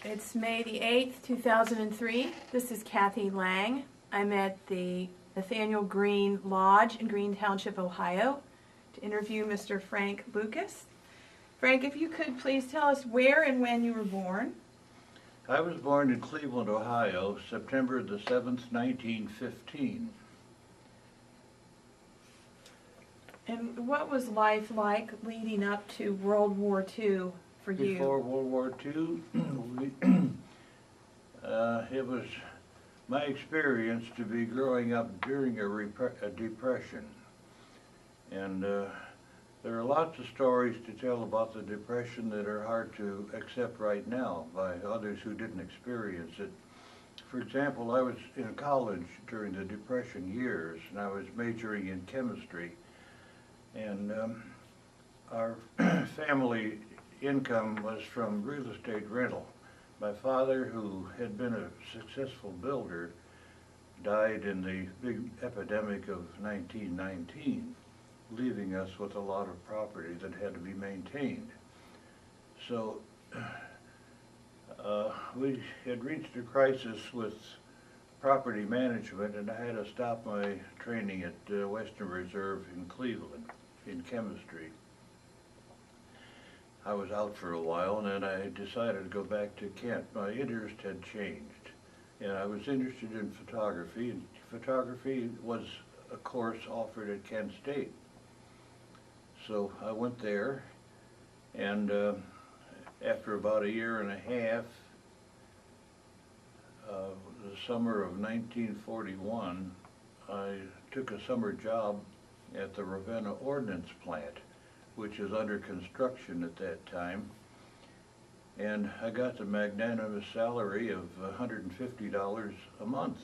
It's May the 8th, 2003. This is Kathy Lang. I'm at the Nathaniel Green Lodge in Green Township, Ohio, to interview Mr. Frank Lukas. Frank, if you could please tell us where and when you were born. I was born in Cleveland, Ohio, September the 7th, 1915. And what was life like leading up to World War II for you? Before World War II, it was my experience to be growing up during a depression. And there are lots of stories to tell about the Depression that are hard to accept right now by others who didn't experience it. For example, I was in college during the Depression years, and I was majoring in chemistry. And our family income was from real estate rental. My father, who had been a successful builder, died in the big epidemic of 1919, leaving us with a lot of property that had to be maintained. So we had reached a crisis with property management, and I had to stop my training at Western Reserve in Cleveland in chemistry. I was out for a while, and then I decided to go back to Kent. My interest had changed, and I was interested in photography, and photography was a course offered at Kent State. So I went there, and after about a year and a half, the summer of 1941, I took a summer job at the Ravenna Ordnance Plant, which is under construction at that time. And I got the magnanimous salary of $150 a month,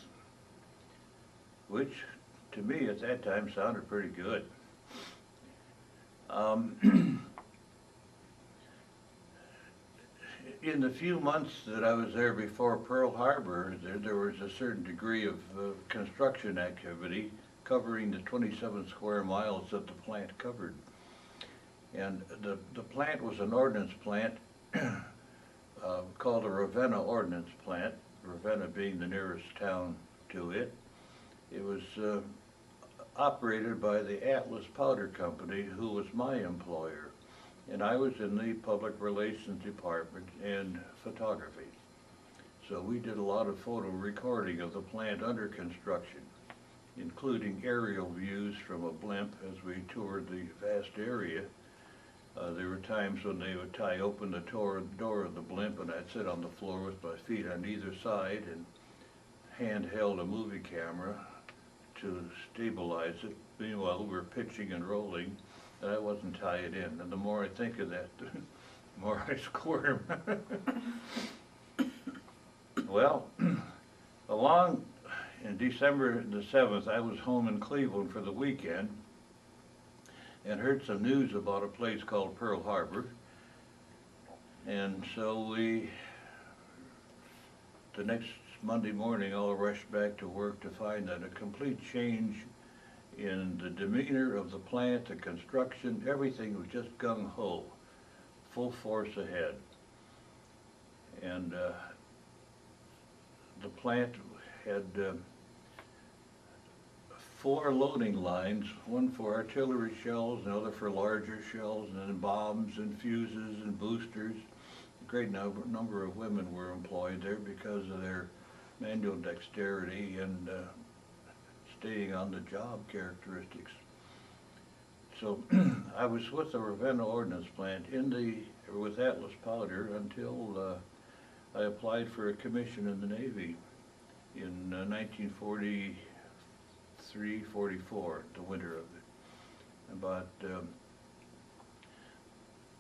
which to me at that time sounded pretty good. In the few months that I was there before Pearl Harbor, there was a certain degree of construction activity covering the 27 square miles that the plant covered. And the plant was an ordnance plant called the Ravenna Ordnance Plant, Ravenna being the nearest town to it. It was operated by the Atlas Powder Company, who was my employer. And I was in the public relations department and photography. So we did a lot of photo recording of the plant under construction, including aerial views from a blimp as we toured the vast area. There were times when they would tie open the door of the blimp, and I'd sit on the floor with my feet on either side and handheld a movie camera to stabilize it. Meanwhile, we were pitching and rolling, and I wasn't tied in. And the more I think of that, the more I squirm. Well, along in December the 7th, I was home in Cleveland for the weekend and heard some news about a place called Pearl Harbor. And so the next Monday morning, all rushed back to work to find that a complete change in the demeanor of the plant, the construction, everything was just gung-ho, full force ahead. And the plant had 4 loading lines, one for artillery shells, another for larger shells, and then bombs and fuses and boosters. A great number of women were employed there because of their manual dexterity and staying on the job characteristics. So I was with the Ravenna Ordnance Plant with Atlas Powder until I applied for a commission in the Navy in 1943-44, the winter of it. About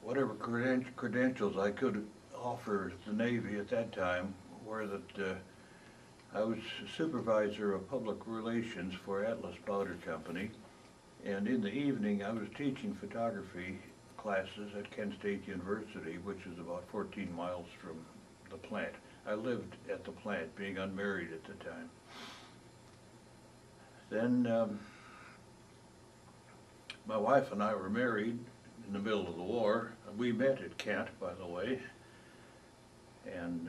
whatever credentials I could offer the Navy at that time were that I was supervisor of public relations for Atlas Powder Company, and in the evening I was teaching photography classes at Kent State University, which is about 14 miles from the plant. I lived at the plant, being unmarried at the time. Then my wife and I were married in the middle of the war. We met at Kent, by the way, And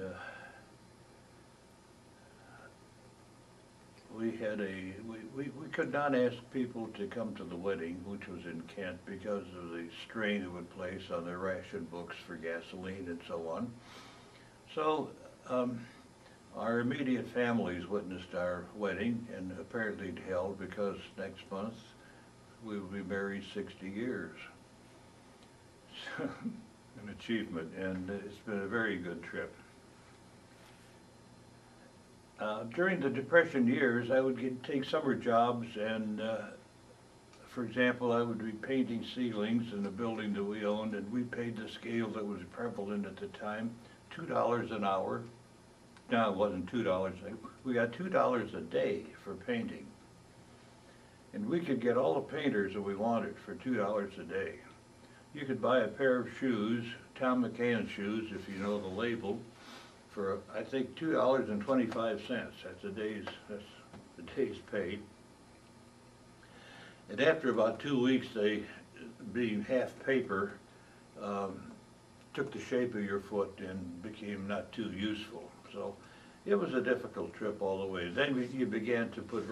we had we could not ask people to come to the wedding, which was in Kent, because of the strain it would place on their ration books for gasoline and so on. So our immediate families witnessed our wedding, and apparently it held because next month we will be married 60 years. An achievement, and it's been a very good trip. During the Depression years, I would take summer jobs, and for example, I would be painting ceilings in a building that we owned, and we paid the scale that was prevalent at the time, $2 an hour. No, it wasn't $2. We got $2 a day for painting. And we could get all the painters that we wanted for $2 a day. You could buy a pair of shoes, Tom McCann shoes, if you know the label, for I think $2.25. That's the day's pay. And after about 2 weeks, they, being half paper, took the shape of your foot and became not too useful. So it was a difficult trip all the way. Then you began to put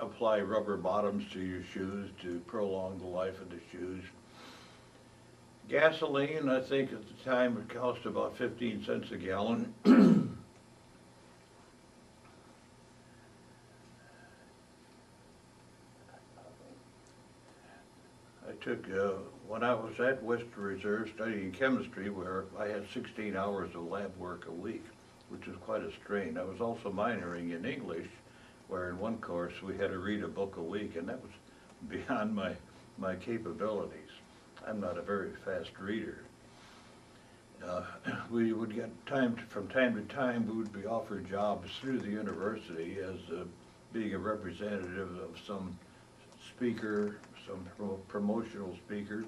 apply rubber bottoms to your shoes to prolong the life of the shoes. Gasoline, I think at the time it cost about 15 cents a gallon. I took, when I was at Western Reserve studying chemistry, where I had 16 hours of lab work a week, which was quite a strain. I was also minoring in English, where in one course we had to read a book a week, and that was beyond my capabilities. I'm not a very fast reader. We would get from time to time, we would be offered jobs through the university as being a representative of some speaker, some promotional speaker.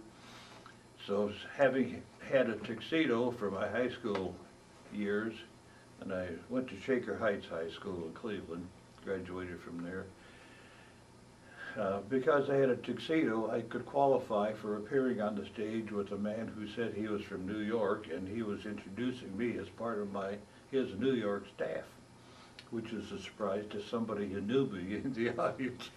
So having had a tuxedo for my high school years, and I went to Shaker Heights High School in Cleveland, graduated from there. Because I had a tuxedo, I could qualify for appearing on the stage with a man who said he was from New York, and he was introducing me as part of his New York staff, which is a surprise to somebody who knew me in the audience.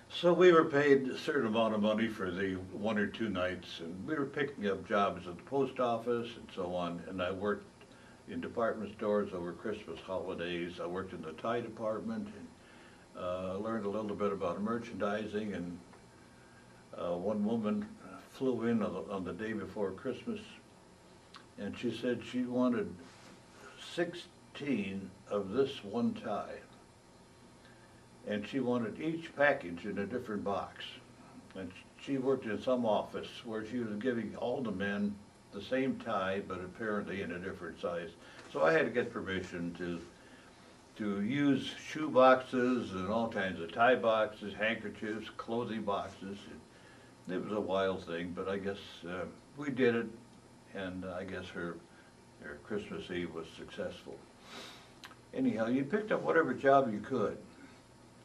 So we were paid a certain amount of money for the 1 or 2 nights, and we were picking up jobs at the post office and so on, and I worked in department stores over Christmas holidays. I worked in the tie department, and learned a little bit about merchandising, and one woman flew in on the day before Christmas, and she said she wanted 16 of this one tie, and she wanted each package in a different box. And she worked in some office where she was giving all the men the same tie, but apparently in a different size. So I had to get permission to use shoe boxes and all kinds of tie boxes, handkerchiefs, clothing boxes. It was a wild thing, but I guess we did it, and I guess her Christmas Eve was successful. Anyhow, you picked up whatever job you could,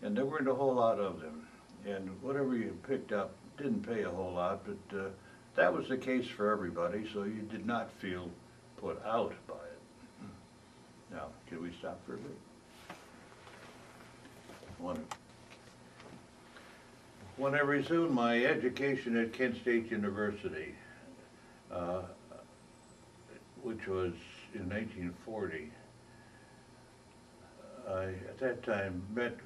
and there weren't a whole lot of them. And whatever you picked up didn't pay a whole lot, but that was the case for everybody, so you did not feel put out by it. Now, can we stop for a bit? When I resumed my education at Kent State University, which was in 1940, I, at that time, met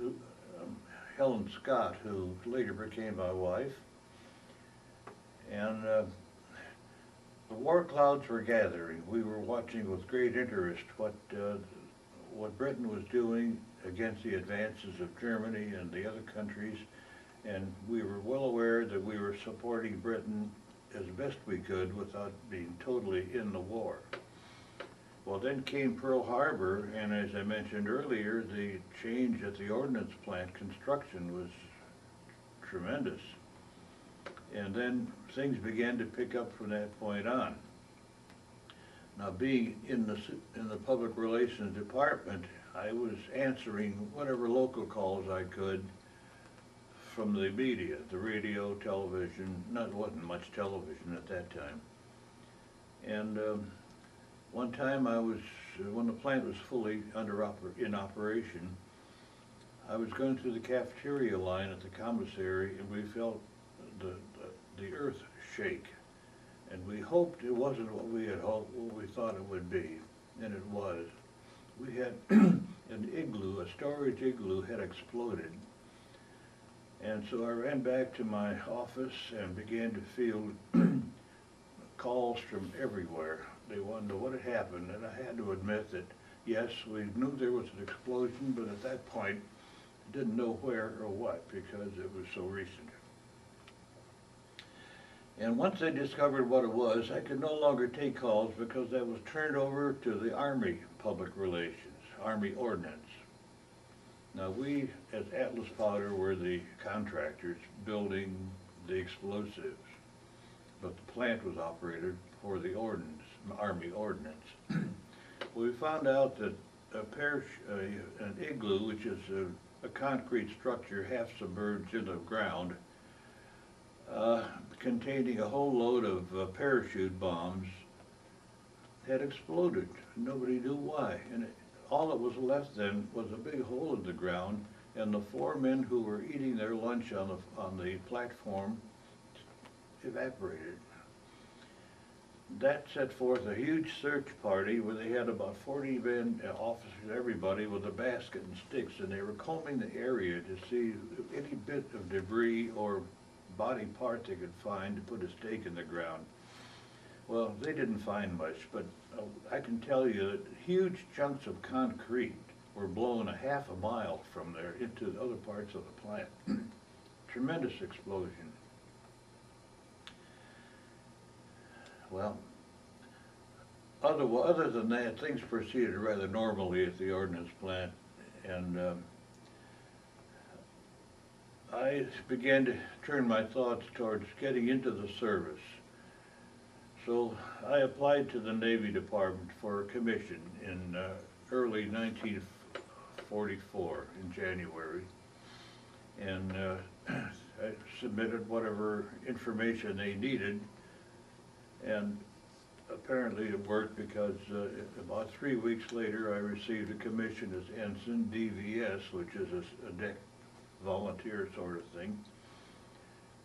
Helen Scott, who later became my wife. And the war clouds were gathering. We were watching with great interest what Britain was doing against the advances of Germany and the other countries, and we were well aware that we were supporting Britain as best we could without being totally in the war. Well, then came Pearl Harbor, and as I mentioned earlier, the change at the ordnance plant construction was tremendous. And then things began to pick up from that point on. Now, being in the public relations department, I was answering whatever local calls I could from the media, the radio, television. Not wasn't much television at that time. And one time when the plant was fully in operation, I was going through the cafeteria line at the commissary, and we felt the earth shake. And we hoped it wasn't what we had hoped, what we thought it would be, and it was. We had an igloo, a storage igloo had exploded. And so I ran back to my office and began to field calls from everywhere. They wanted to know what had happened, and I had to admit that, yes, we knew there was an explosion, but at that point, didn't know where or what because it was so recent. And once I discovered what it was, I could no longer take calls because that was turned over to the Army Public Relations, Army Ordnance. Now we, as Atlas Powder, were the contractors building the explosives, but the plant was operated for the Ordnance, Army Ordnance. We found out that an igloo, which is a concrete structure half submerged in the ground, containing a whole load of parachute bombs, had exploded. Nobody knew why. And all that was left then was a big hole in the ground, and the 4 men who were eating their lunch on the platform evaporated. That set forth a huge search party where they had about 40 men, officers, everybody, with a basket and sticks, and they were combing the area to see any bit of debris or body part they could find to put a stake in the ground. Well, they didn't find much, but I can tell you that huge chunks of concrete were blown a half a mile from there into the other parts of the plant. Tremendous explosion. Well, other than that, things proceeded rather normally at the ordnance plant, and I began to turn my thoughts towards getting into the service. So I applied to the Navy Department for a commission in early 1944, in January, and I submitted whatever information they needed. And apparently it worked because about 3 weeks later I received a commission as ensign, DVS, which is a deck volunteer sort of thing,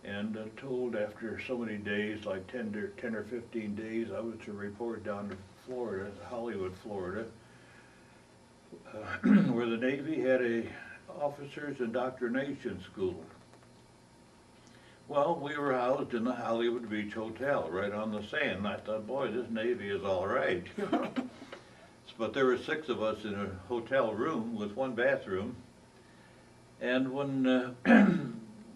and told after so many days, like 10 or 15 days, I was to report down to Florida, Hollywood, Florida, where the Navy had a officers indoctrination school. Well, we were housed in the Hollywood Beach Hotel, right on the sand, and I thought, boy, this Navy is all right. But there were 6 of us in a hotel room with 1 bathroom, and when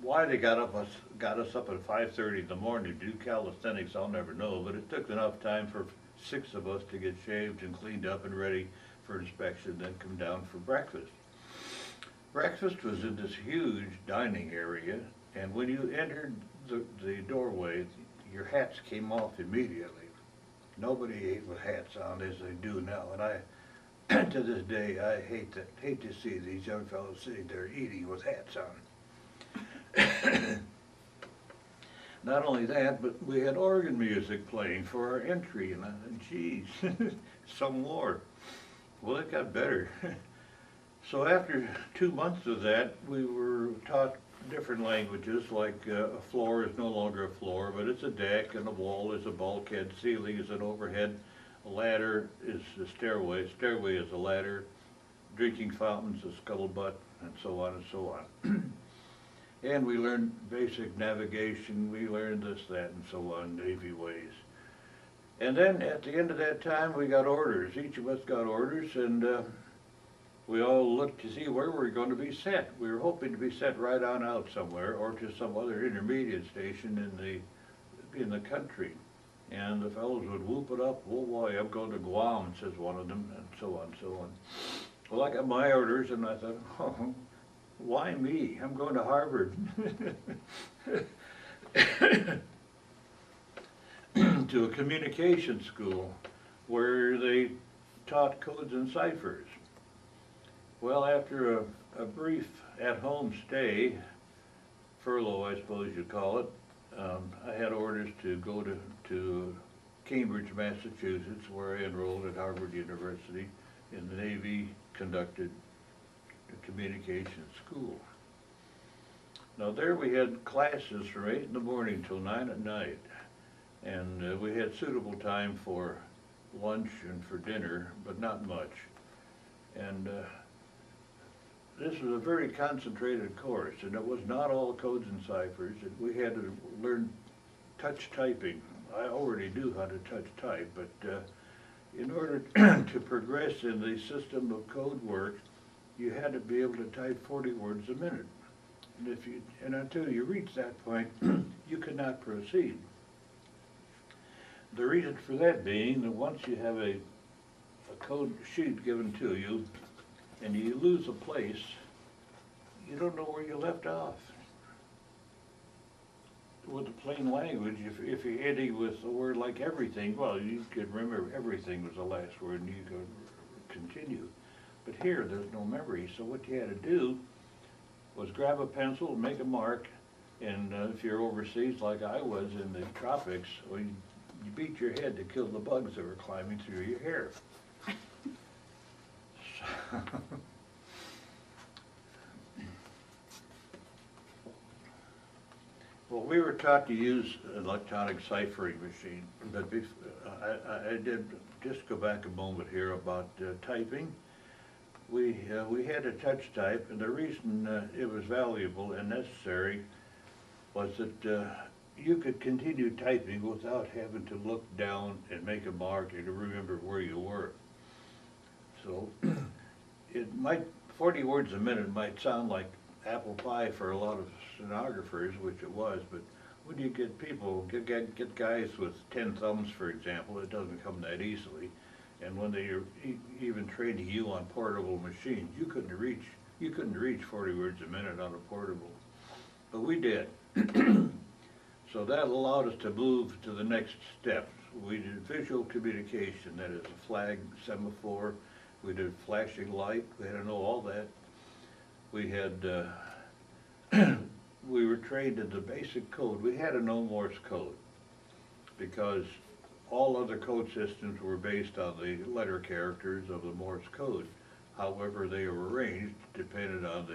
why they got us up at 5:30 in the morning to do calisthenics, I'll never know, but it took enough time for 6 of us to get shaved and cleaned up and ready for inspection, then come down for breakfast. Breakfast was in this huge dining area, and when you entered the doorway, your hats came off immediately. Nobody ate with hats on as they do now, and I, to this day, I hate to see these young fellows sitting there eating with hats on. Not only that, but we had organ music playing for our entry, and I thought, geez, some more. Well, it got better. So after 2 months of that, we were taught different languages, like a floor is no longer a floor, but it's a deck, and a wall is a bulkhead, ceiling is an overhead, a ladder is a stairway is a ladder, drinking fountains a scuttlebutt, and so on and so on. And we learned basic navigation, we learned this, that, and so on, Navy ways. And then at the end of that time, we got orders. Each of us got orders, and we all looked to see where we were going to be sent. We were hoping to be sent right on out somewhere, or to some other intermediate station in the country. And the fellows would whoop it up, oh boy, I'm going to Guam, says one of them, and so on, so on. Well, I got my orders, and I thought, oh, why me? I'm going to Harvard. To a communication school where they taught codes and ciphers. Well, after a brief at-home stay, furlough, I suppose you'd call it. I had orders to go to Cambridge, Massachusetts, where I enrolled at Harvard University in the Navy conducted communications school. Now there we had classes from 8 in the morning till 9 at night, and we had suitable time for lunch and for dinner, but not much. And this was a very concentrated course, and it was not all codes and ciphers. We had to learn touch typing. I already knew how to touch type, but in order to progress in the system of code work, you had to be able to type 40 words a minute. And until you reach that point, you could not proceed. The reason for that being that once you have a code sheet given to you, and you lose a place, you don't know where you left off. With the plain language, if you're ending with a word like everything, well, you could remember everything was the last word and you could continue. But here, there's no memory, so what you had to do was grab a pencil and make a mark, and if you're overseas like I was in the tropics, well, you beat your head to kill the bugs that were climbing through your hair. Well, we were taught to use an electronic ciphering machine, but I did just go back a moment here about typing. We had to touch type, and the reason it was valuable and necessary was that you could continue typing without having to look down and make a mark and to remember where you were. So 40 words a minute might sound like apple pie for a lot of stenographers, which it was, but when you get people, get guys with 10 thumbs, for example, it doesn't come that easily. And when they are even training you on portable machines, you couldn't reach 40 words a minute on a portable, but we did. So that allowed us to move to the next step. We did visual communication, that is a flag, semaphore. We did flashing light. We had to know all that. We had we were trained in the basic code. We had to know Morse code because all other code systems were based on the letter characters of the Morse code. However, they were arranged depended on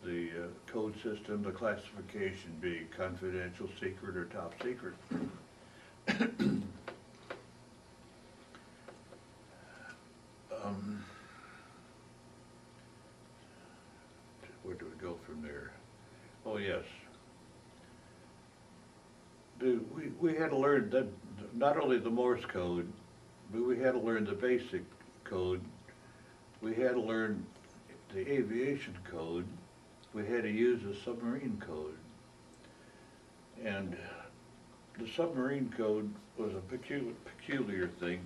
the code system, the classification being confidential, secret, or top secret. Where do we go from there? Oh yes. We had to learn that not only the Morse code, but we had to learn the basic code. We had to learn the aviation code. We had to use the submarine code. And the submarine code was a peculiar thing.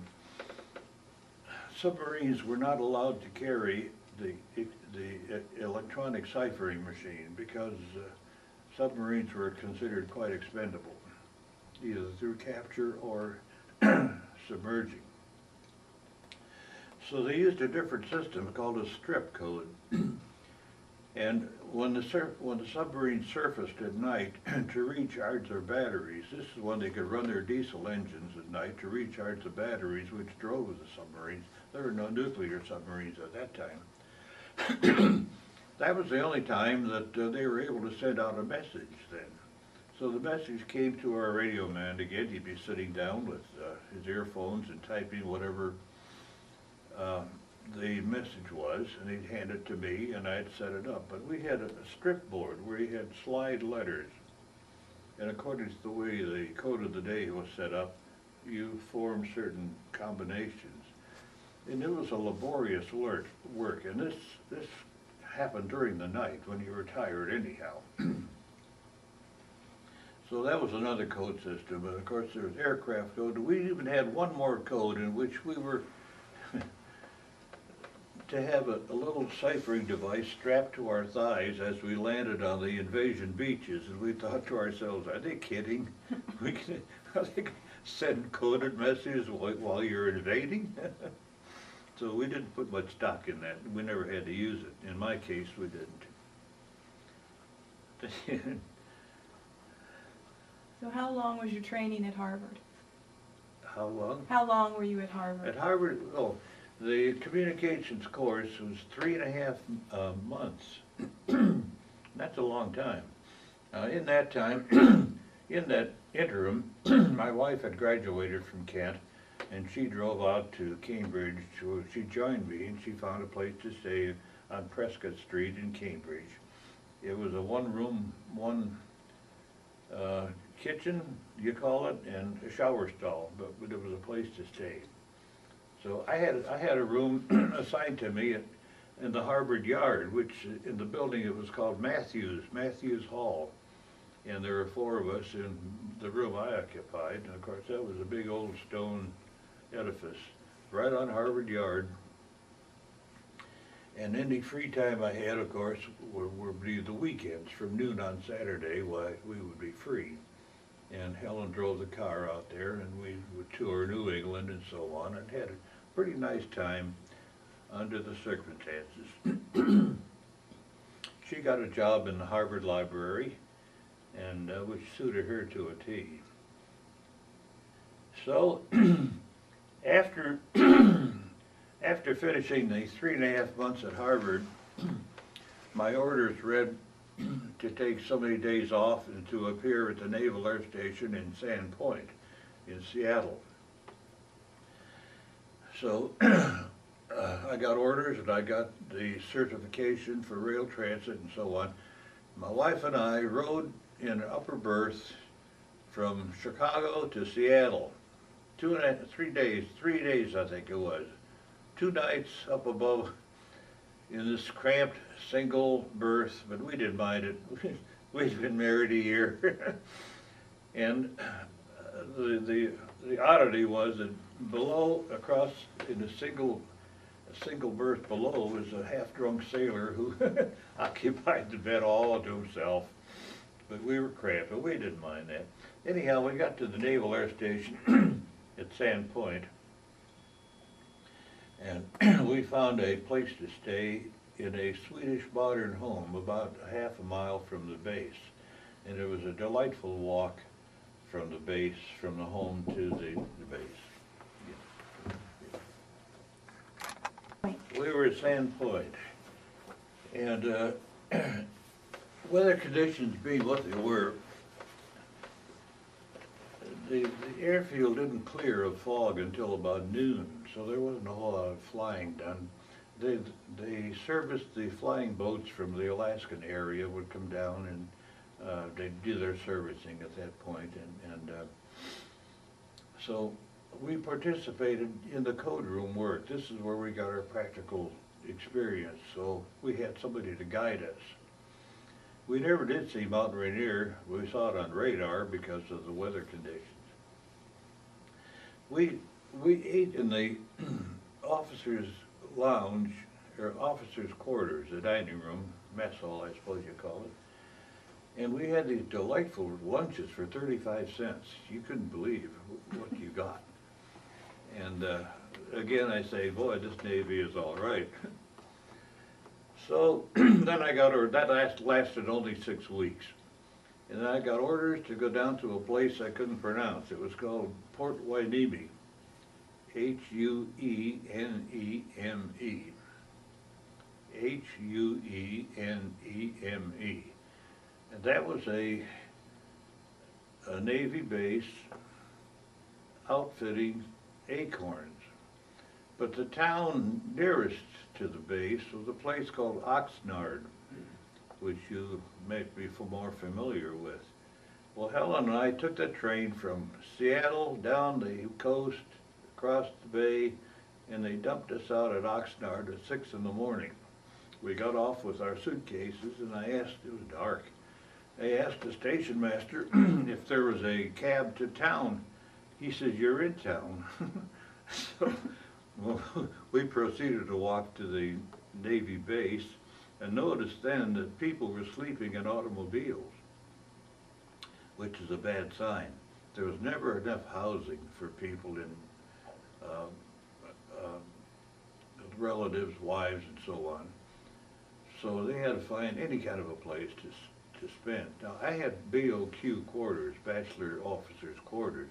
Submarines were not allowed to carry the electronic ciphering machine because submarines were considered quite expendable, either through capture or submerging. So they used a different system called a strip code. And when the submarine surfaced at night to recharge their batteries, this is when they could run their diesel engines at night to recharge the batteries which drove the submarines. There were no nuclear submarines at that time. That was the only time that they were able to send out a message then. So the message came to our radio man. Again, he'd be sitting down with his earphones and typing whatever the message was, and he'd hand it to me, and I'd set it up. But we had a strip board where he had slide letters, and according to the way the code of the day was set up, you formed certain combinations. And it was a laborious work, and this happened during the night when you were tired anyhow. So that was another code system, and of course there was aircraft code. We even had one more code in which we were to have a little ciphering device strapped to our thighs as we landed on the invasion beaches, and we thought to ourselves, are they kidding? Are they send coded messages while you're invading? So we didn't put much stock in that. We never had to use it. In my case, we didn't. So how long was your training at Harvard? How long? How long were you at Harvard? At Harvard, oh, the communications course was 3.5 months. That's a long time. In that time, in that interim, my wife had graduated from Kent, and she drove out to Cambridge. She joined me, and she found a place to stay on Prescott Street in Cambridge. It was a one-room, one kitchen, you call it, and a shower stall, but it was a place to stay. So I had a room assigned to me in the Harvard Yard, which in the building it was called Matthews Hall. And there were 4 of us in the room I occupied. And of course that was a big old stone edifice right on Harvard Yard. And any free time I had, of course, would be the weekends. From noon on Saturday, we would be free. And Helen drove the car out there, and we would tour New England and so on, and had a pretty nice time under the circumstances. She got a job in the Harvard Library, and which suited her to a T. So after after finishing the 3.5 months at Harvard, my orders read to take so many days off and to appear at the Naval Air Station in Sand Point in Seattle. So I got orders, and I got the certification for rail transit and so on. My wife and I rode in an upper berth from Chicago to Seattle. 3 days I think it was. 2 nights up above in this cramped single berth, but we didn't mind it. We'd been married a year. And the oddity was that below, across in a single berth below, was a half-drunk sailor who occupied the bed all to himself. But we were cramped, but we didn't mind that. Anyhow, we got to the Naval Air Station at Sand Point, and we found a place to stay in a Swedish modern home about half a mile from the base. And it was a delightful walk from the base, from the home to the base. We were at Sand Point, and weather conditions being what they were, the airfield didn't clear of fog until about noon, so there wasn't a whole lot of flying done. They serviced the flying boats from the Alaskan area, would come down, and they'd do their servicing at that point, and so we participated in the code room work. This is where we got our practical experience, so we had somebody to guide us. We never did see Mount Rainier. We saw it on radar because of the weather conditions. We ate in the officers' lounge, or officers' quarters, the dining room, mess hall I suppose you call it. And we had these delightful lunches for 35 cents. You couldn't believe what you got. And again I say, boy, this Navy is all right. So then I got orders, that lasted only 6 weeks. And then I got orders to go down to a place I couldn't pronounce. It was called Port Hueneme, Hueneme. Hueneme. And that was a Navy base outfitting acorns. But the town nearest to the base was a place called Oxnard, which you may be more familiar with. Well, Helen and I took the train from Seattle down the coast, across the bay, and they dumped us out at Oxnard at 6 in the morning. We got off with our suitcases, and I asked, it was dark, I asked the station master if there was a cab to town. He said, "You're in town." So well, we proceeded to walk to the Navy base and noticed then that people were sleeping in automobiles, which is a bad sign. There was never enough housing for people in relatives, wives, and so on. So they had to find any kind of a place to to spend. Now, I had BOQ quarters, Bachelor Officers Quarters,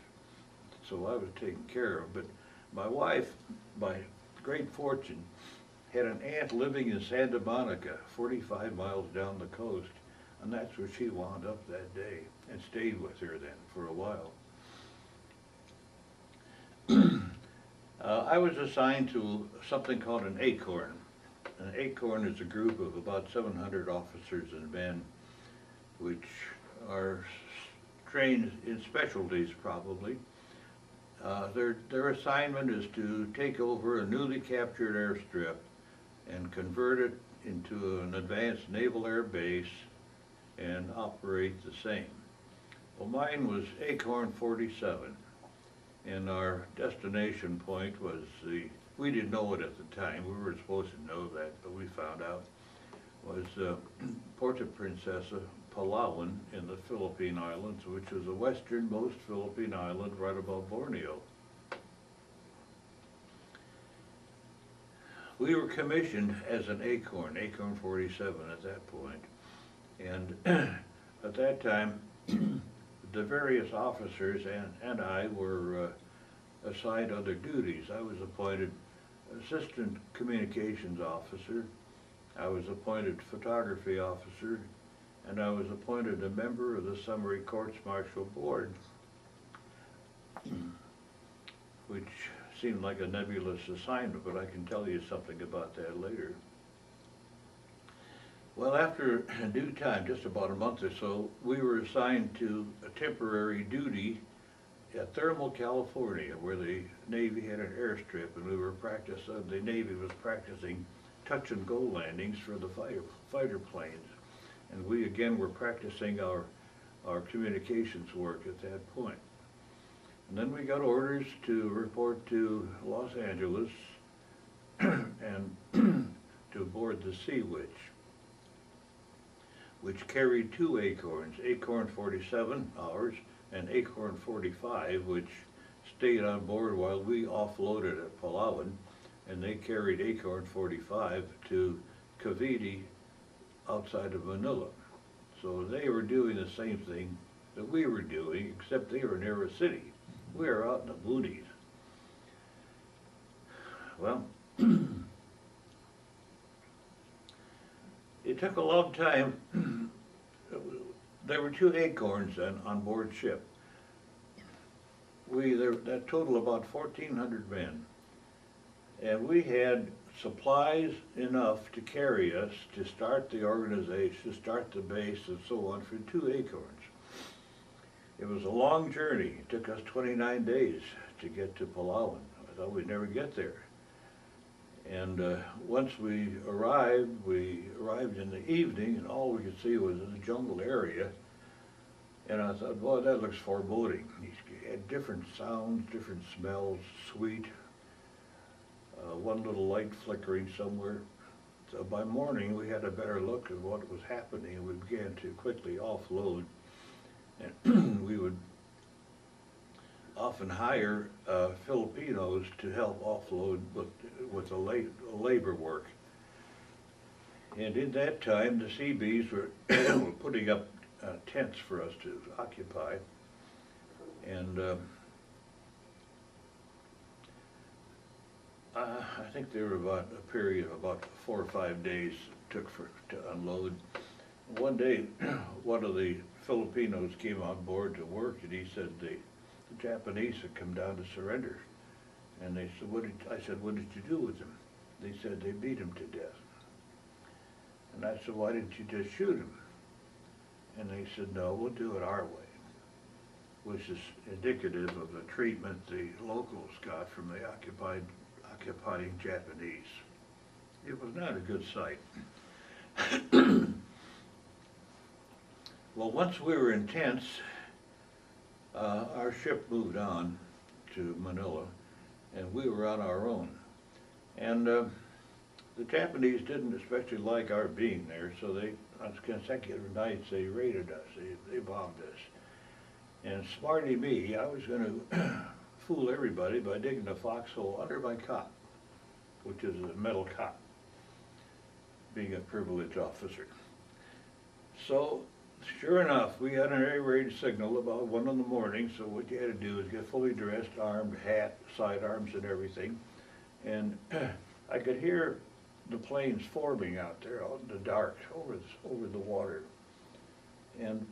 so I was taken care of, but my wife, by great fortune, had an aunt living in Santa Monica, 45 miles down the coast, and that's where she wound up that day, and stayed with her then for a while. I was assigned to something called an acorn. An acorn is a group of about 700 officers and men which are trained in specialties probably. Their assignment is to take over a newly captured airstrip and convert it into an advanced naval air base and operate the same. Well, mine was Acorn 47, and our destination point was we didn't know it at the time, we weren't supposed to know that, but we found out, was Puerto Princesa, Palawan in the Philippine Islands, which is the westernmost Philippine island right above Borneo. We were commissioned as an Acorn 47 at that point, and at that time the various officers and I were assigned other duties. I was appointed Assistant Communications Officer, I was appointed Photography Officer, and I was appointed a member of the Summary Courts Martial Board, which seemed like a nebulous assignment, but I can tell you something about that later. Well, after due time, just about a month or so, we were assigned to a temporary duty at Thermal, California, where the Navy had an airstrip, and we were the Navy was practicing touch and go landings for the fighter planes. And we again were practicing our communications work at that point. And then we got orders to report to Los Angeles and to board the Sea Witch, which carried two Acorns, Acorn 47, ours, and Acorn 45, which stayed on board while we offloaded at Palawan, and they carried Acorn 45 to Cavite outside of Manila. So they were doing the same thing that we were doing, except they were near a city. We were out in the boonies. Well, it took a long time. There were two Acorns on board ship. That total about 1,400 men. And we had supplies enough to carry us to start the organization, to start the base and so on for two Acorns. It was a long journey. It took us 29 days to get to Palawan. I thought we'd never get there. And once we arrived in the evening, and all we could see was the jungle area. And I thought, boy, that looks foreboding. It had different sounds, different smells, sweet. One little light flickering somewhere. So by morning, we had a better look at what was happening, and we began to quickly offload. And we would often hire Filipinos to help offload with the labor work. And in that time, the Seabees were putting up tents for us to occupy. And I think they were about a period of about 4 or 5 days took to unload. One day, one of the Filipinos came on board to work, and he said the Japanese had come down to surrender. And they said, I said, what did you do with them? They said they beat him to death. And I said, why didn't you just shoot him? And they said, no, we'll do it our way, which is indicative of the treatment the locals got from the occupying Japanese. It was not a good sight. Well, once we were in tents, our ship moved on to Manila, and we were on our own. And the Japanese didn't especially like our being there, so on consecutive nights they raided us, they bombed us. And smarty me, I was going to fool everybody by digging a foxhole under my cot, which is a metal cot, being a privileged officer. So sure enough, we had an air raid signal about 1 in the morning, so what you had to do is get fully dressed, armed, hat, sidearms and everything. And I could hear the planes forming out there out in the dark over the water. And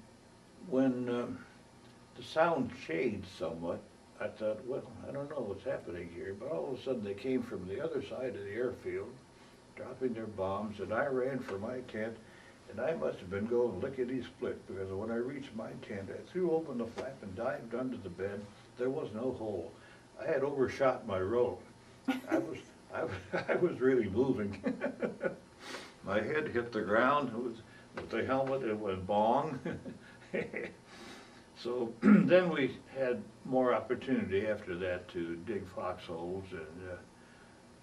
when the sound changed somewhat, I thought, well, I don't know what's happening here, but all of a sudden they came from the other side of the airfield, dropping their bombs, and I ran for my tent, and I must have been going lickety-split, because when I reached my tent, I threw open the flap and dived under the bed. There was no hole. I had overshot my rope. I was really moving. My head hit the ground. It was, with the helmet, it went bong. So then we had more opportunity after that to dig foxholes and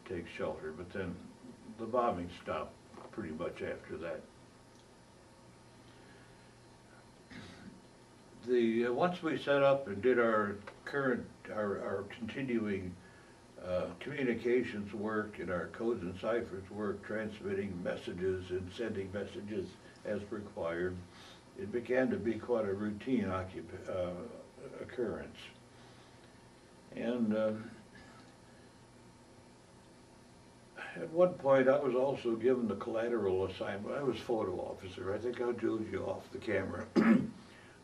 take shelter, but then the bombing stopped pretty much after that. Once we set up and did our continuing communications work and our codes and ciphers work, transmitting messages and sending messages as required, it began to be quite a routine occurrence. And at one point I was also given the collateral assignment. I was photo officer. I think I told you off the camera.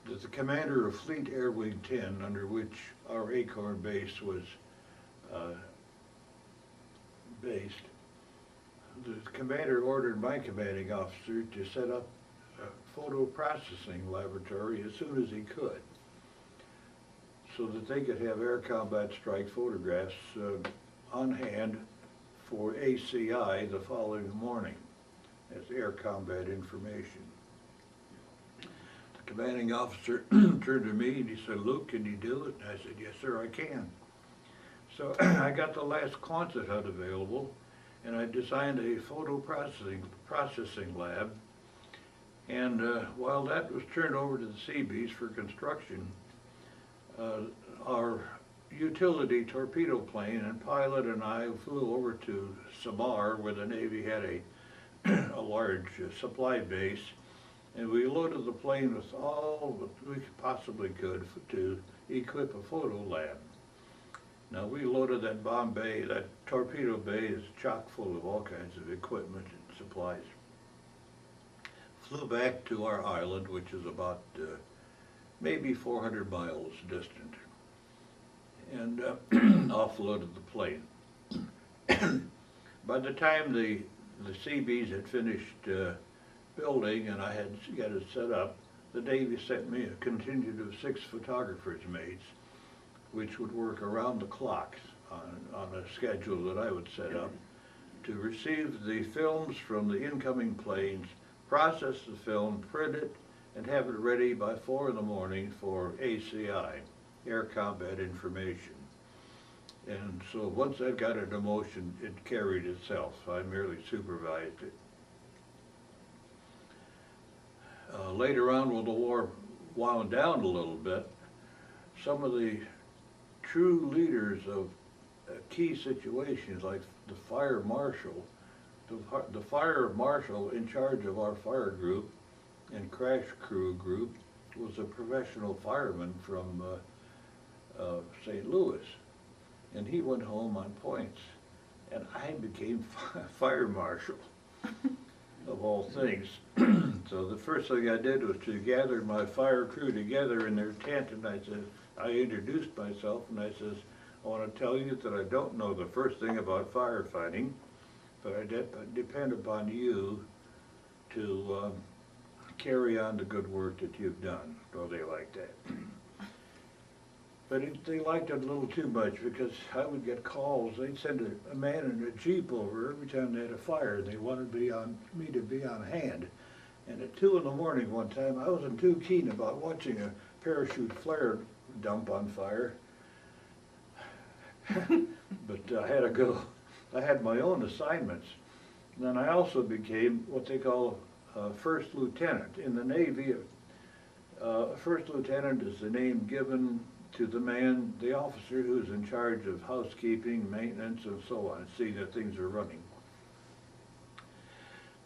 That the commander of Fleet Air Wing 10, under which our Acorn base was based, the commander ordered my commanding officer to set up a photo processing laboratory as soon as he could, so that they could have air combat strike photographs on hand for ACI the following morning as air combat information. The commanding officer turned to me and he said, "Luke, can you do it?" And I said, "Yes, sir, I can." So I got the last Quonset hut available, and I designed a photo processing lab. And while that was turned over to the Seabees for construction, our utility torpedo plane and pilot and I flew over to Samar, where the Navy had a large supply base, and we loaded the plane with all that we possibly could to equip a photo lab. Now we loaded that bomb bay, that torpedo bay is chock full of all kinds of equipment and supplies. Flew back to our island, which is about maybe 400 miles distant, and offloaded the plane. By the time the Seabees had finished building and I had got it set up, the Navy sent me a contingent of 6 photographers' mates, which would work around the clock on a schedule that I would set up to receive the films from the incoming planes, process the film, print it, and have it ready by 4 in the morning for ACI, Air Combat Information. And so once I got it in motion, it carried itself. I merely supervised it. Later on, when the war wound down a little bit, some of the true leaders of key situations, like the fire marshal, the fire marshal in charge of our fire group and crash crew group was a professional fireman from St. Louis, and he went home on points, and I became fire marshal of all things. So the first thing I did was to gather my fire crew together in their tent, and I introduced myself, and I says, "I want to tell you that I don't know the first thing about firefighting, but I depend upon you to carry on the good work that you've done." Well, they liked that. But they liked it a little too much, because I would get calls. They'd send a man in a Jeep over every time they had a fire. They wanted me to be on hand. And at 2 in the morning one time, I wasn't too keen about watching a parachute flare dump on fire. But I had to go. I had my own assignments. And then I also became what they call a first lieutenant. In the Navy, a first lieutenant is the name given to the officer who's in charge of housekeeping, maintenance, and so on, seeing that things are running.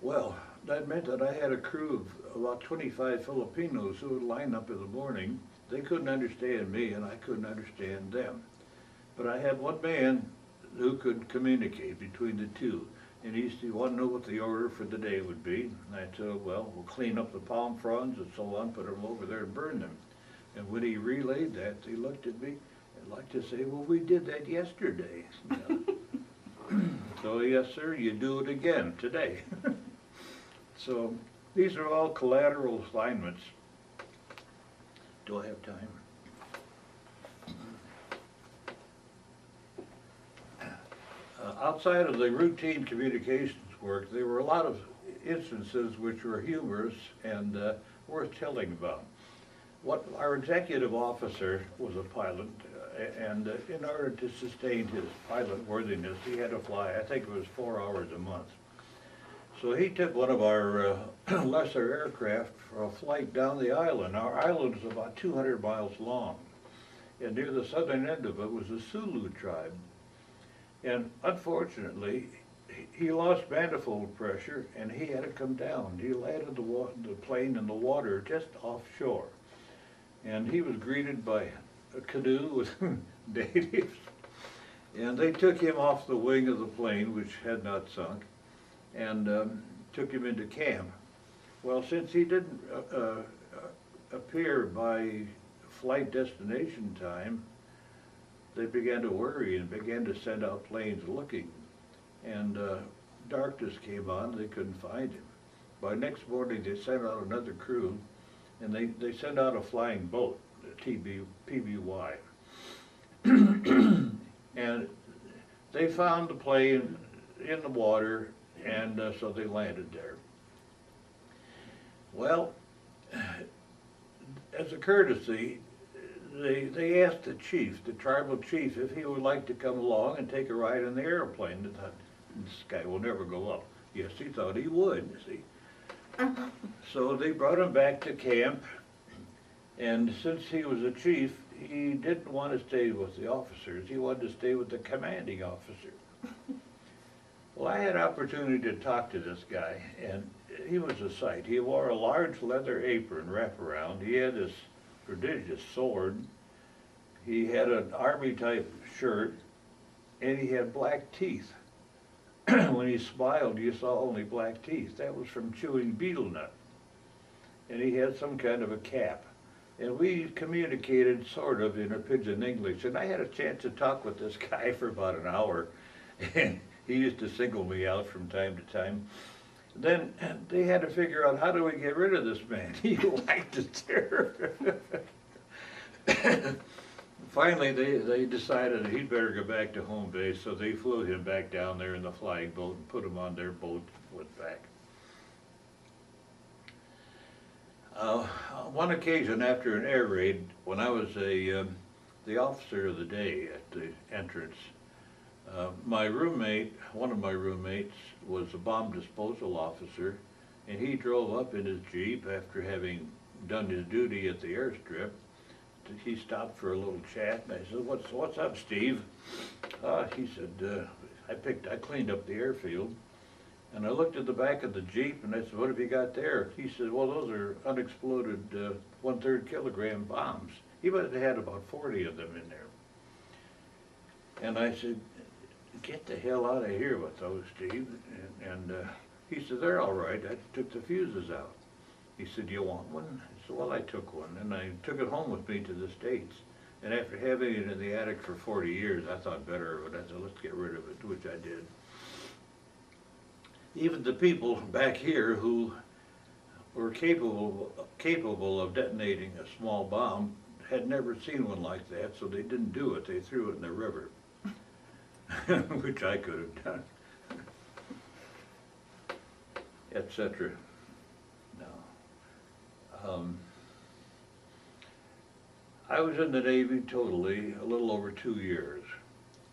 Well, that meant that I had a crew of about 25 Filipinos who would line up in the morning. They couldn't understand me and I couldn't understand them. But I had one man who could communicate between the two. And he wanted to know what the order for the day would be. And I said, well, we'll clean up the palm fronds and so on, put them over there and burn them. And when he relayed that, they looked at me and like to say, well, we did that yesterday. So yes, sir, you do it again today. So these are all collateral assignments. Do I have time? Outside of the routine communications work, there were a lot of instances which were humorous and worth telling about. What our executive officer was a pilot, and in order to sustain his pilot worthiness, he had to fly, I think it was 4 hours a month. So he took one of our lesser aircraft for a flight down the island. Our island is about 200 miles long, and near the southern end of it was the Sulu tribe. And unfortunately, he lost manifold pressure and he had to come down. He landed the plane in the water just offshore. And he was greeted by a canoe with natives. And they took him off the wing of the plane, which had not sunk, and took him into camp. Well, since he didn't appear by flight destination time, they began to worry and began to send out planes looking. And darkness came on, they couldn't find him. By next morning they sent out another crew, and they sent out a flying boat, a PBY. And they found the plane in the water, and so they landed there. Well, as a courtesy, they asked the chief, the tribal chief, if he would like to come along and take a ride in the airplane. They thought, this guy will never go up. Yes, he thought he would, see. So they brought him back to camp, and since he was a chief, he didn't want to stay with the officers. He wanted to stay with the commanding officer. Well, I had an opportunity to talk to this guy, and he was a sight. He wore a large leather apron wraparound. He had this prodigious sword. He had an army-type shirt, and he had black teeth. When he smiled, you saw only black teeth. That was from chewing betel nut. And he had some kind of a cap. And we communicated sort of in a pidgin English. And I had a chance to talk with this guy for about an hour. And he used to single me out from time to time. Then they had to figure out, how do we get rid of this man? He liked his terror. Finally, they decided that he'd better go back to home base, so they flew him back down there in the flying boat and put him on their boat and went back. One occasion after an air raid, when I was the officer of the day at the entrance, my roommate, one of my roommates, was a bomb disposal officer, and he drove up in his Jeep after having done his duty at the airstrip. He stopped for a little chat, and I said, "What's up, Steve?" He said, "I cleaned up the airfield." And I looked at the back of the Jeep, and I said, "What have you got there?" He said, "Well, those are unexploded 1/3 kilogram bombs." He must have had about 40 of them in there. And I said, "Get the hell out of here with those, Steve." And he said, "They're all right. I took the fuses out." He said, "Do you want one?" I said, "Well, I took one, and I took it home with me to the States. And after having it in the attic for 40 years, I thought better of it. I said, let's get rid of it," which I did. Even the people back here who were capable of detonating a small bomb had never seen one like that, so they didn't do it. They threw it in the river, which I could have done, etc. No. I was in the Navy totally a little over 2 years,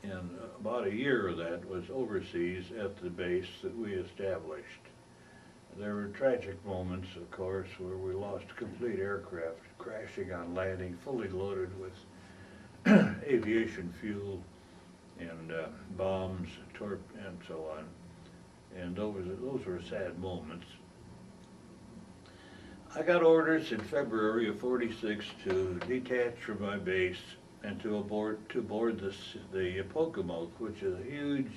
and about a year of that was overseas at the base that we established. There were tragic moments, of course, where we lost complete aircraft crashing on landing, fully loaded with aviation fuel and bombs, and so on. And those were sad moments. I got orders in February of '46 to detach from my base and to board the Pocomoke, which is a huge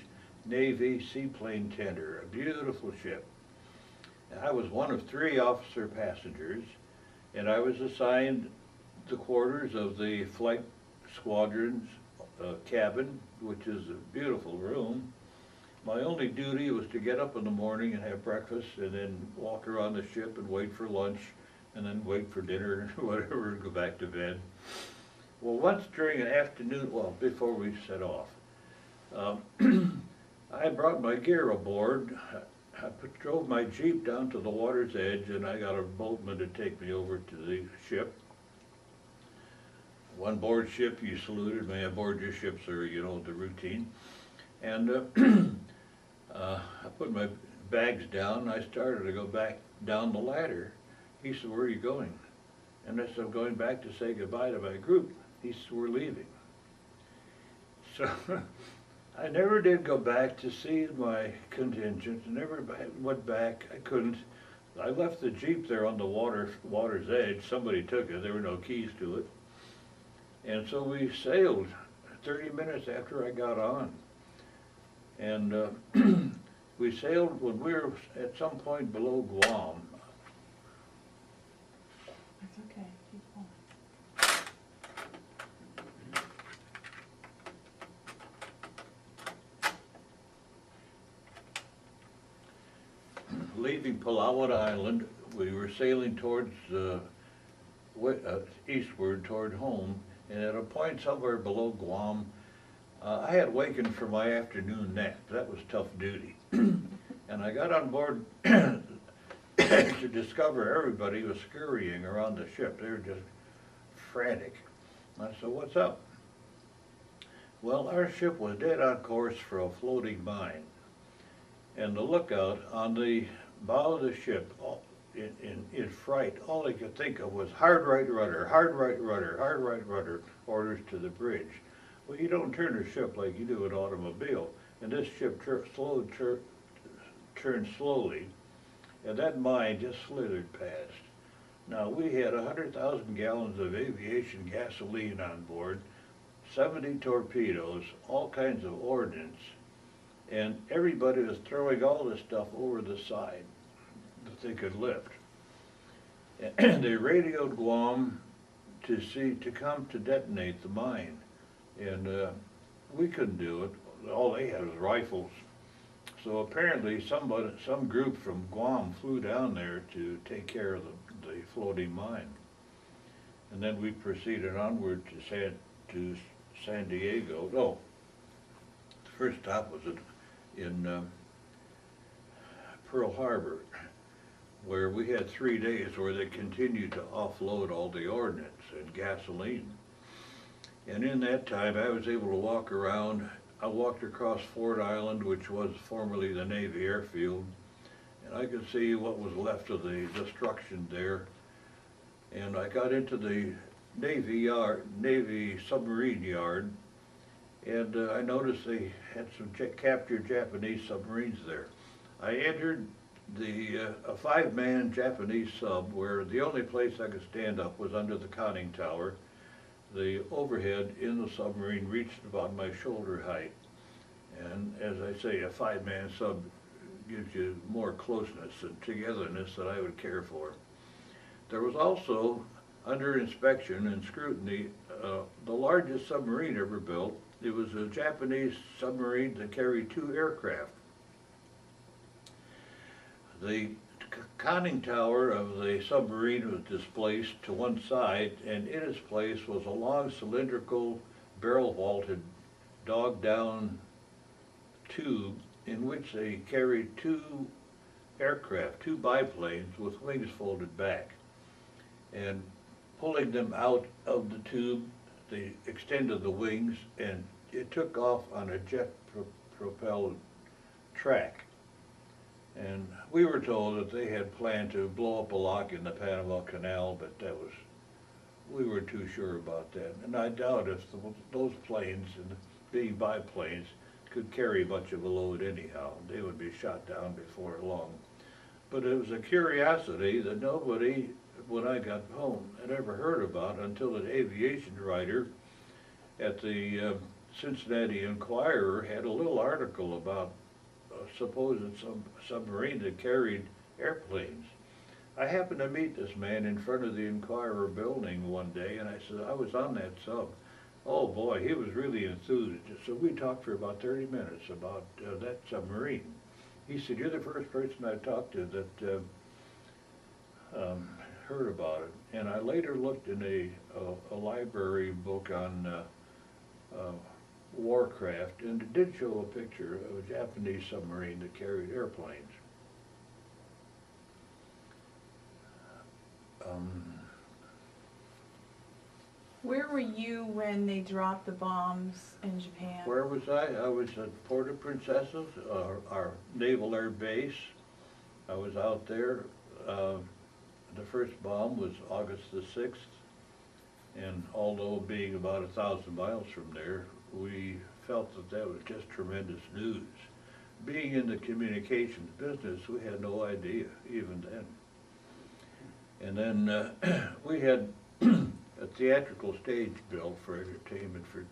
Navy seaplane tender, a beautiful ship. And I was one of 3 officer passengers, and I was assigned the quarters of the flight squadron's cabin, which is a beautiful room. My only duty was to get up in the morning and have breakfast, and then walk around the ship and wait for lunch, and then wait for dinner or whatever, and go back to bed. Well, once during an afternoon, well, before we set off, I brought my gear aboard. I drove my Jeep down to the water's edge, and I got a boatman to take me over to the ship. One board ship, you saluted, may I board your ship, sir, you know, the routine. And I put my bags down, and I started to go back down the ladder. He said, "Where are you going?" And I said, "I'm going back to say goodbye to my group." He said, "We're leaving." So I never did go back to see my contingent. I never went back. I couldn't. I left the Jeep there on the water's edge. Somebody took it. There were no keys to it. And so we sailed 30 minutes after I got on. And we sailed when we were at some point below Guam. That's okay. Keep going. Leaving Palawan Island, we were sailing towards eastward toward home, and at a point somewhere below Guam, I had wakened from my afternoon nap. That was tough duty. And I got on board to discover everybody was scurrying around the ship. They were just frantic. I said, "What's up?" Well, our ship was dead on course for a floating mine. And the lookout on the bow of the ship, in fright, all they could think of was hard right rudder, hard right rudder, hard right rudder, orders to the bridge. Well, you don't turn a ship like you do an automobile, and this ship turned slowly, and that mine just slithered past. Now, we had 100,000 gallons of aviation gasoline on board, 70 torpedoes, all kinds of ordnance, and everybody was throwing all this stuff over the side that they could lift. And they radioed Guam to come to detonate the mine, and we couldn't do it. All they had was rifles. So apparently some group from Guam flew down there to take care of the floating mine. And then we proceeded onward to San Diego. No, the first stop was in Pearl Harbor, where we had 3 days where they continued to offload all the ordnance and gasoline. And in that time, I was able to walk around. I walked across Ford Island, which was formerly the Navy airfield, and I could see what was left of the destruction there. And I got into the Navy submarine yard, and I noticed they had some captured Japanese submarines there. I entered a 5-man Japanese sub, where the only place I could stand up was under the conning tower. The overhead in the submarine reached about my shoulder height. And as I say, a 5-man sub gives you more closeness and togetherness that I would care for. There was also, under inspection and scrutiny, the largest submarine ever built. It was a Japanese submarine that carried 2 aircraft. The conning tower of the submarine was displaced to one side, and in its place was a long cylindrical barrel-vaulted dog-down tube in which they carried 2 aircraft, 2 biplanes with wings folded back. And pulling them out of the tube, they extended the wings, and it took off on a jet-propelled track. And we were told that they had planned to blow up a lock in the Panama Canal, but we were too sure about that. And I doubt if those planes, and being biplanes, could carry much of a load anyhow. They would be shot down before long. But it was a curiosity that nobody when I got home, had ever heard about until an aviation writer at the Cincinnati Enquirer had a little article about a supposed submarine that carried airplanes. I happened to meet this man in front of the Enquirer building one day, and I said, I was on that sub. Oh boy, he was really enthused. So we talked for about 30 minutes about that submarine. He said, you're the first person I talked to that heard about it. And I later looked in a library book on warcraft, and it did show a picture of a Japanese submarine that carried airplanes. Where were you when they dropped the bombs in Japan? Where was I? I was at Port of Princesses, our Naval Air Base. I was out there. The first bomb was August the 6th, and although being about 1,000 miles from there, we felt that that was just tremendous news. Being in the communications business, we had no idea even then. And then we had a theatrical stage built for entertainment for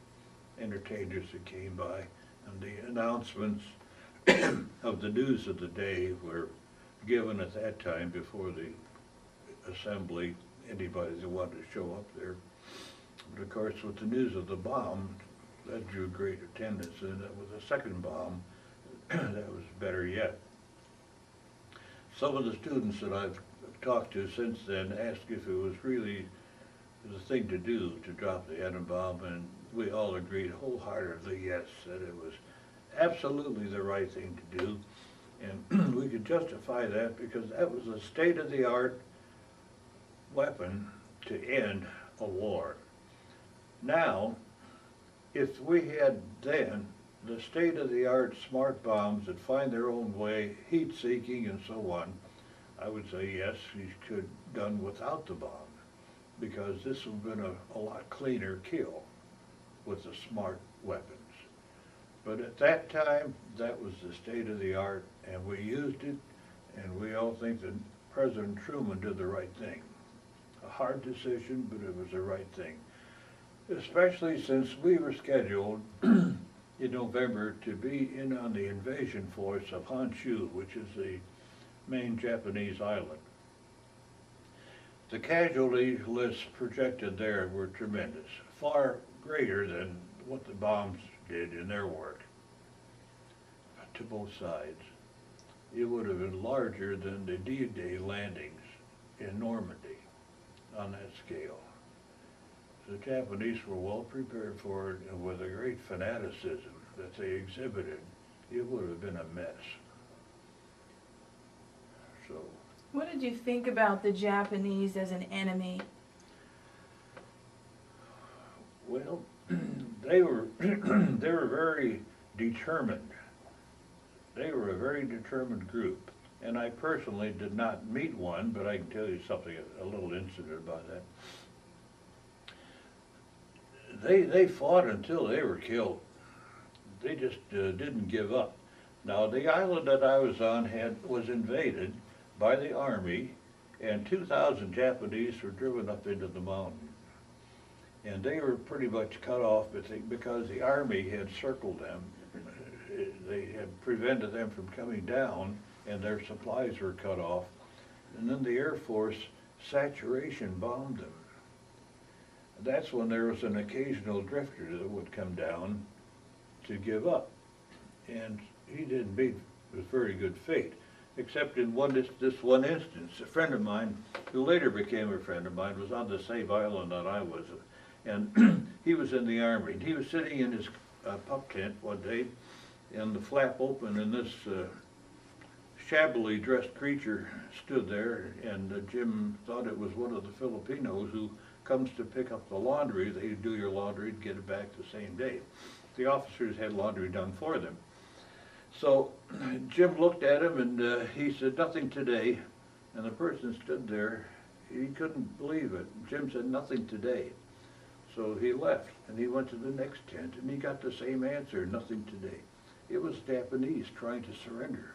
entertainers that came by, and the announcements of the news of the day were given at that time before the assembly, anybody that wanted to show up there. But of course, with the news of the bomb, that drew great attendance, and with the second bomb, that was better yet. Some of the students that I've talked to since then asked if it was really the thing to do to drop the atom bomb, and we all agreed wholeheartedly, yes, that it was absolutely the right thing to do. And we could justify that because that was a state-of-the-art weapon to end a war. Now, if we had then the state-of-the-art smart bombs that find their own way, heat-seeking and so on, I would say yes, we could have done without the bomb, because this would have been a lot cleaner kill with the smart weapons. But at that time, that was the state-of-the-art, and we used it, and we all think that President Truman did the right thing. A hard decision, but it was the right thing. Especially since we were scheduled in November to be in on the invasion force of Honshu, which is the main Japanese island. The casualty lists projected there were tremendous, far greater than what the bombs did in their work to both sides. It would have been larger than the D-Day landings in Normandy on that scale. The Japanese were well prepared for it, and with a great fanaticism that they exhibited, it would have been a mess. So, What did you think about the Japanese as an enemy? well, they were very determined. They were a very determined group, and I personally did not meet one, but I can tell you something, a little incident about that. They fought until they were killed. They just didn't give up. Now, the island that I was on was invaded by the Army, and 2,000 Japanese were driven up into the mountain. And they were pretty much cut off because the Army had circled them. They had prevented them from coming down, and their supplies were cut off. And then the Air Force saturation bombed them. That's when there was an occasional drifter that would come down to give up. And he didn't meet with very good fate, except in this one instance. A friend of mine, who later became a friend of mine, was on the same island that I was. And he was in the Army. He was sitting in his pup tent one day, and the flap opened, and this shabbily dressed creature stood there, and Jim thought it was one of the Filipinos who comes to pick up the laundry. They do your laundry and get it back the same day. The officers had laundry done for them. So Jim looked at him, and he said, "Nothing today." And the person stood there. He couldn't believe it. Jim said, "Nothing today." So he left, and he went to the next tent, and he got the same answer, "Nothing today." It was Japanese trying to surrender.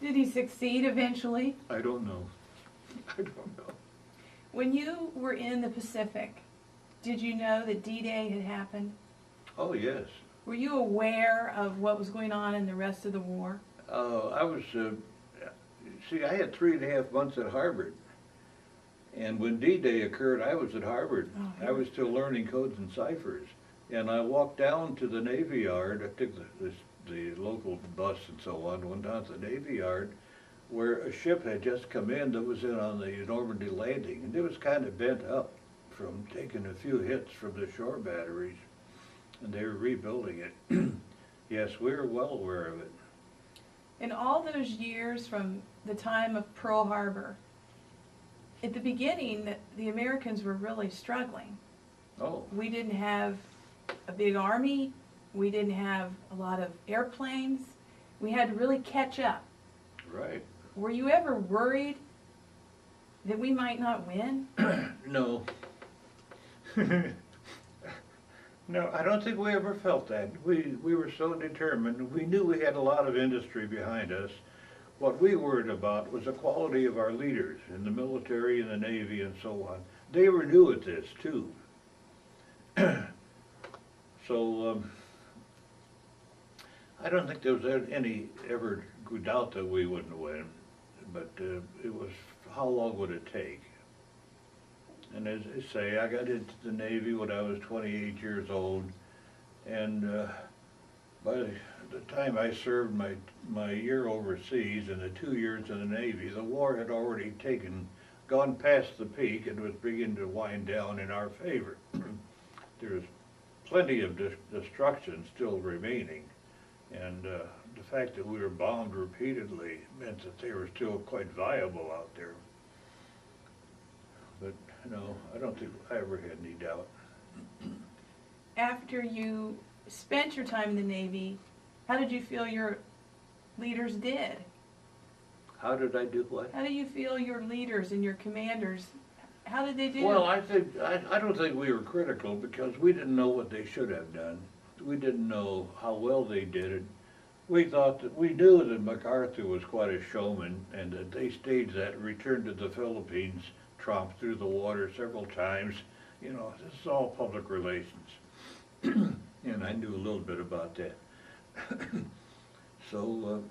Did he succeed eventually? I don't know. I don't know. When you were in the Pacific, did you know that D-Day had happened? Oh, yes. Were you aware of what was going on in the rest of the war? I was, see, I had 3.5 months at Harvard. And when D-Day occurred, I was at Harvard. Oh, I was still learning codes and ciphers. And I walked down to the Navy Yard. I took the local bus and so on, went down to the Navy Yard, where a ship had just come in that was in on the Normandy landing. And it was kind of bent up from taking a few hits from the shore batteries. And they were rebuilding it. Yes, we were well aware of it. In all those years from the time of Pearl Harbor, at the beginning, the Americans were really struggling. Oh, We didn't have a big army. We didn't have a lot of airplanes. We had to really catch up. right. Were you ever worried that we might not win? No. No, I don't think we ever felt that. We were so determined. We knew we had a lot of industry behind us. What we worried about was the quality of our leaders in the military and the Navy and so on. They were new at this too. So I don't think there was any ever doubt that we wouldn't win, but it was how long would it take? And as I say, I got into the Navy when I was 28 years old, and by the time I served my year overseas and the 2 years in the Navy, the war had already gone past the peak and was beginning to wind down in our favor. There's plenty of destruction still remaining, and the fact that we were bombed repeatedly meant that they were still quite viable out there. But no, I don't think I ever had any doubt. After you spent your time in the Navy, how did you feel your leaders did? How did I do what? How do you feel your leaders and your commanders, how did they do? Well, I don't think we were critical because we didn't know what they should have done. We didn't know how well they did it. We knew that MacArthur was quite a showman and that they staged that return to the Philippines, tromped through the water several times. You know, this is all public relations. And I knew a little bit about that. So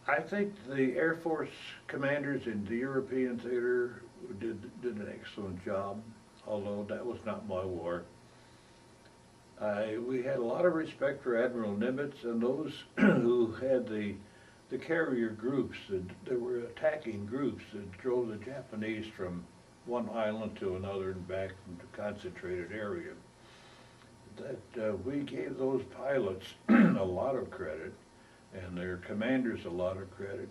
I think the Air Force commanders in the European theater did an excellent job, although that was not my war. We had a lot of respect for Admiral Nimitz and those who had the carrier groups. There were attacking groups that drove the Japanese from one island to another and back into a concentrated area. That we gave those pilots a lot of credit and their commanders a lot of credit.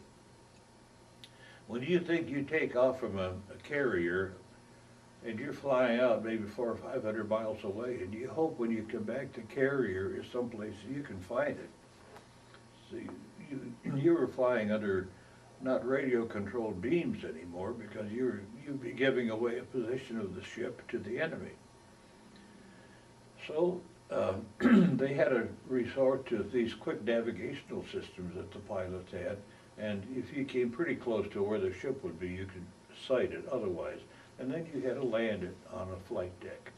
When you think you take off from a carrier and you're flying out maybe 400 or 500 miles away, and you hope when you come back the carrier is someplace you can find it. See, you were flying under not radio-controlled beams anymore because you'd be giving away a position of the ship to the enemy. So they had to resort to these quick navigational systems that the pilots had, and if you came pretty close to where the ship would be, you could sight it otherwise. And then you had to land it on a flight deck,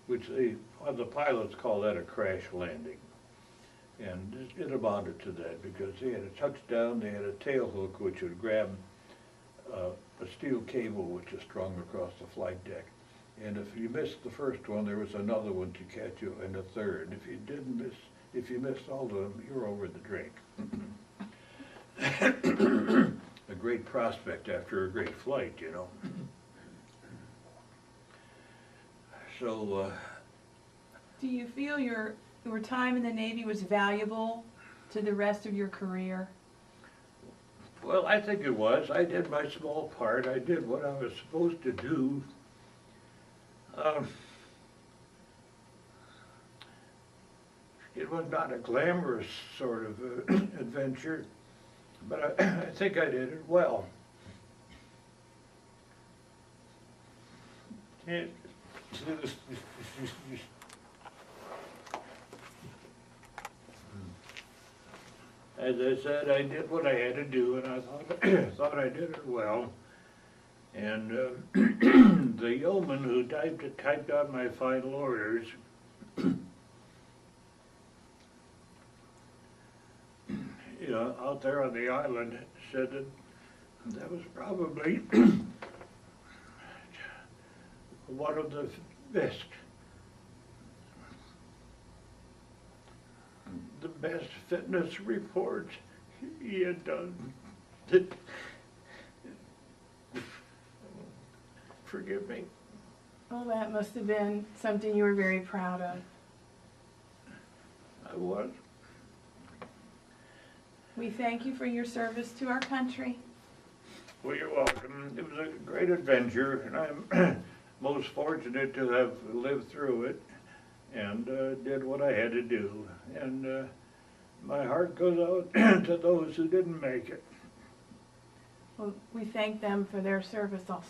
which the pilots call that a crash landing. And it amounted to that because they had a touchdown, they had a tail hook which would grab a steel cable which is strung across the flight deck. And if you missed the first one, there was another one to catch you, and a third. If you missed all of them, you were over the drink. A great prospect after a great flight, you know. So, do you feel your time in the Navy was valuable to the rest of your career? well, I think it was. I did my small part. I did what I was supposed to do. It was not a glamorous sort of adventure, but I think I did it well. As I said, I did what I had to do, and I thought I did it well. And the yeoman who typed out my final orders, you know, out there on the island, said that was probably one of the best fitness reports he had done. Forgive me. Well, that must have been something you were very proud of. I was. We thank you for your service to our country. Well, you're welcome. It was a great adventure, and I'm most fortunate to have lived through it and did what I had to do. And my heart goes out to those who didn't make it. Well, we thank them for their service also.